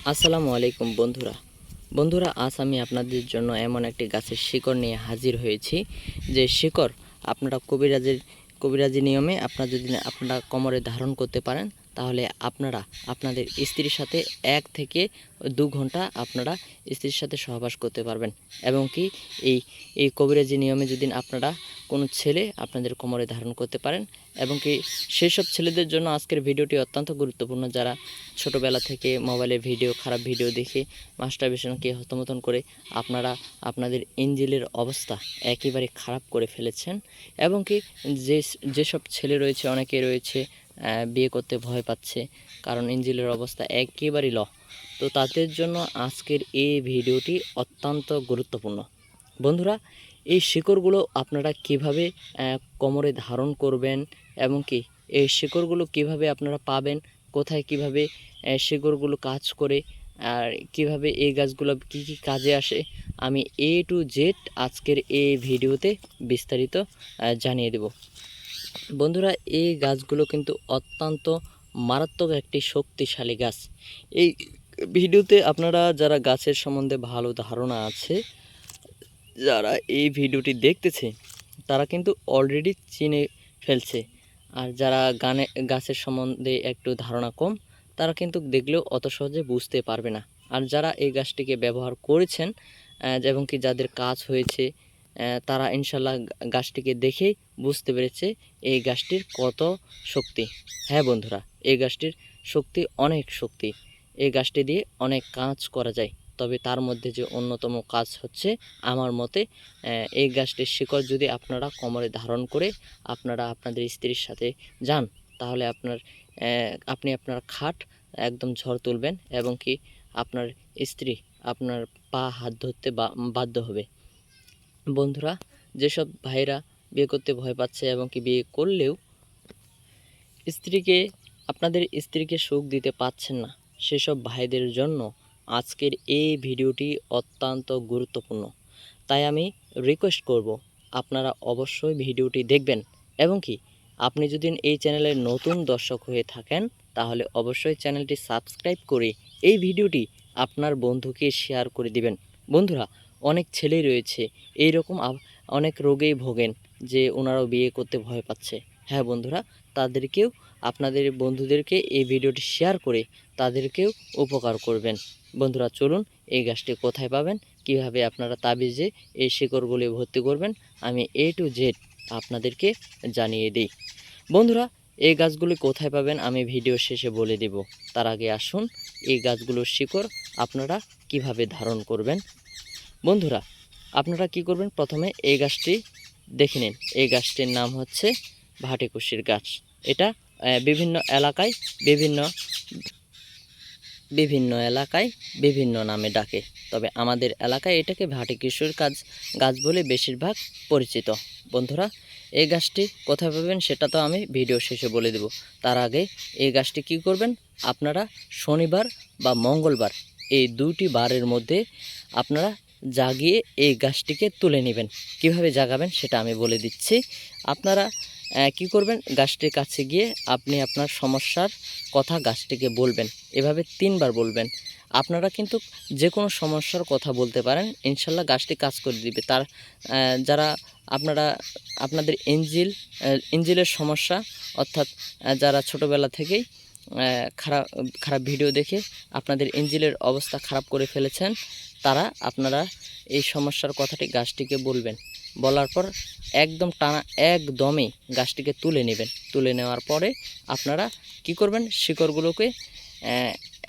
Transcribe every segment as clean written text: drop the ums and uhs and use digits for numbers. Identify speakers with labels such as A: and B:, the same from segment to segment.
A: আসসালামু আলাইকুম বন্ধুরা আজ আমি আপনাদের জন্য এমন একটি গাছের শিকড় নিয়ে হাজির হয়েছি যে শিকড় আপনারা কবিরাজি নিয়মে আপনারা কোমরে ধারণ করতে পারেন, তাহলে আপনারা আপনাদের স্ত্রীর সাথে 1 থেকে 2 ঘন্টা আপনারা স্ত্রীর সাথে সহবাস করতে পারবেন। এবং কি এই এই কবিরাজি নিয়মে যদি আপনারা কোনো ছেলে আপনাদের কোমরে ধারণ করতে পারেন, এবং কি সেসব ছেলেদের জন্য আজকের ভিডিওটি অত্যন্ত গুরুত্বপূর্ণ যারা ছোটোবেলা থেকে মোবাইলে খারাপ ভিডিও দেখে মাস্টারবেশনকে হতমতন করে আপনারা আপনাদের ইঞ্জিলের অবস্থা একেবারে খারাপ করে ফেলেছেন। এবং কি যেসব ছেলে রয়েছে, অনেকে রয়েছে বিয়ে করতে ভয় পাচ্ছে, কারণ ইঞ্জিলের অবস্থা একেবারেই তো তাদের জন্য আজকের এই ভিডিওটি অত্যন্ত গুরুত্বপূর্ণ। বন্ধুরা, এই শিকড়গুলো আপনারা কিভাবে কোমরে ধারণ করবেন, এবং কি এই শিকড়গুলো কিভাবে আপনারা পাবেন, কোথায় কিভাবে শিকড়গুলো কাজ করে, আর কিভাবে এই গাছগুলো কি কি কাজে আসে, আমি A to Z আজকের এই ভিডিওতে বিস্তারিত জানিয়ে দেব। বন্ধুরা, এই গাছগুলো কিন্তু অত্যন্ত মারাত্মক একটি শক্তিশালী গাছ। এই ভিডিওতে আপনারা যারা গাছের সম্বন্ধে ভালো ধারণা আছে, যারা এই ভিডিওটি দেখতেছে, তারা কিন্তু অলরেডি চিনে ফেলছে। আর যারা গাছের সম্বন্ধে একটু ধারণা কম, তারা কিন্তু দেখলেও অত সহজে বুঝতে পারবে না। আর যারা এই গাছটিকে ব্যবহার করেছেন এবং কি যাদের কাজ হয়েছে, তারা ইনশাল্লাহ গাছটিকে দেখেই বুঝতে পেরেছে এই গাছটির কত শক্তি। হ্যাঁ বন্ধুরা, এই গাছটির শক্তি অনেক শক্তি। এই গাছটি দিয়ে অনেক কাজ করা যায়। তবে তার মধ্যে যে অন্যতম কাজ হচ্ছে আমার মতে, এই গাছটির শিকড় যদি আপনারা কোমরে ধারণ করে আপনারা আপনাদের স্ত্রীর সাথে যান, তাহলে আপনি আপনার খাট একদম ঝড় তুলবেন, এবং কি আপনার স্ত্রী আপনার পা হাত ধরতে বাধ্য হবে। বন্ধুরা, যেসব ভাইরা বিয়ে করতে ভয় পাচ্ছে এবং কি বিয়ে করলেও আপনাদের স্ত্রীকে সুখ দিতে পারছেন না, সেসব ভাইদের জন্য আজকের এই ভিডিওটি অত্যন্ত গুরুত্বপূর্ণ। তাই আমি রিকোয়েস্ট করব, আপনারা অবশ্যই ভিডিওটি দেখবেন। এবং কি আপনি যদি এই চ্যানেলের নতুন দর্শক হয়ে থাকেন, তাহলে অবশ্যই চ্যানেলটি সাবস্ক্রাইব করে এই ভিডিওটি আপনার বন্ধুকে শেয়ার করে দিবেন। বন্ধুরা, অনেক ছেলেই রয়েছে এইরকম অনেক রোগেই ভোগেন, যে ওনারাও বিয়ে করতে ভয় পাচ্ছে। হ্যাঁ বন্ধুরা, তাদেরকেও আপনাদের বন্ধুদেরকে এই ভিডিওটি শেয়ার করে তাদেরকেও উপকার করবেন। বন্ধুরা চলুন, এই গাছটি কোথায় পাবেন, কিভাবে আপনারা তাবিজে এই শিকড়গুলি ভর্তি করবেন, আমি A to Z আপনাদেরকে জানিয়ে দিই। বন্ধুরা, এই গাছগুলি কোথায় পাবেন আমি ভিডিও শেষে বলে দেব। তার আগে আসুন এই গাছগুলোর শিকড় আপনারা কিভাবে ধারণ করবেন। বন্ধুরা, আপনারা কি করবেন, প্রথমে এই গাছটি দেখে নিন। এই গাছটির নাম হচ্ছে ভাটিকুশির গাছ। এটা বিভিন্ন এলাকায় বিভিন্ন বিভিন্ন এলাকায় বিভিন্ন নামে ডাকে, তবে আমাদের এলাকায় এটাকে ভাটিকুশির গাছ বলে বেশিরভাগ পরিচিত। বন্ধুরা, এই গাছটি কোথায় পাবেন সেটা তো আমি ভিডিও শেষে বলে দেব। তার আগে এই গাছটি কি করবেন, আপনারা শনিবার বা মঙ্গলবার এই 2টি বারের মধ্যে আপনারা জাগিয়ে এই গাছটিকে তুলে নেবেন। কিভাবে জাগাবেন সেটা আমি বলে দিচ্ছি। আপনারা কি করবেন, গাছটির কাছে গিয়ে আপনি আপনার সমস্যার কথা গাছটিকে বলবেন। এভাবে 3 বার বলবেন। আপনারা কিন্তু যে কোনো সমস্যার কথা বলতে পারেন, ইনশাল্লাহ গাছটি কাজ করে দিবে। যারা আপনাদের ইঞ্জিলের সমস্যা, অর্থাৎ যারা ছোটোবেলা থেকেই খারাপ ভিডিও দেখে আপনাদের ইঞ্জিলের অবস্থা খারাপ করে ফেলেছেন, তারা আপনারা এই সমস্যার কথাটি গাছটিকে বলবেন। বলার পর একদম টানা একদমই গাছটিকে তুলে নেবেন। তুলে নেওয়ার পরে আপনারা কি করবেন, শিকড়গুলোকে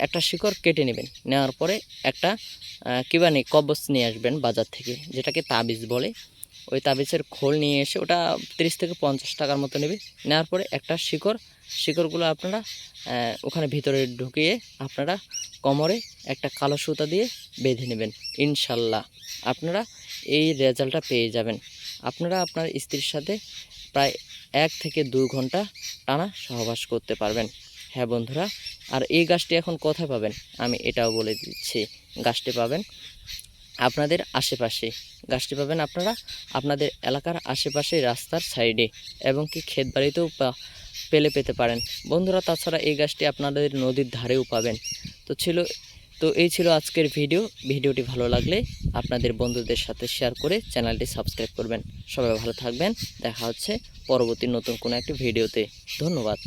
A: একটা শিকড় কেটে নেবেন। নেওয়ার পরে একটা কবচ নিয়ে আসবেন বাজার থেকে, যেটাকে তাবিজ বলে। ওই তাবিজের খোল নিয়ে এসে, ওটা 30 থেকে 50 টাকার মতো নেবে। নেওয়ার পরে একটা শিকড়গুলো আপনারা ওখানে ভিতরে ঢুকিয়ে আপনারা কোমরে একটা কালো সুতা দিয়ে বেঁধে নেবেন। ইনশাল্লাহ আপনারা এই রেজাল্টটা পেয়ে যাবেন। আপনারা আপনার স্ত্রীর সাথে প্রায় 1 থেকে 2 ঘন্টা টানা সহবাস করতে পারবেন। হ্যাঁ বন্ধুরা, আর এই গাছটি এখন কোথায় পাবেন আমি এটাও বলে দিচ্ছি। গাছটি পাবেন আপনাদের আশেপাশে, গাছটি পাবেন আপনারা আপনাদের এলাকার আশেপাশে, রাস্তার সাইডে, এবং কি ক্ষেত বাড়িতেও পেতে পারেন বন্ধুরা। তাছাড়া এই গাছটি আপনাদের নদীর ধারেও পাবেন। তো ছিল তো এই ছিল আজকের ভিডিওটি ভালো লাগলে আপনাদের বন্ধুদের সাথে শেয়ার করে চ্যানেলটি সাবস্ক্রাইব করবেন। সবাই ভালো থাকবেন, দেখা হচ্ছে পরবর্তী নতুন কোনো একটি ভিডিওতে। ধন্যবাদ।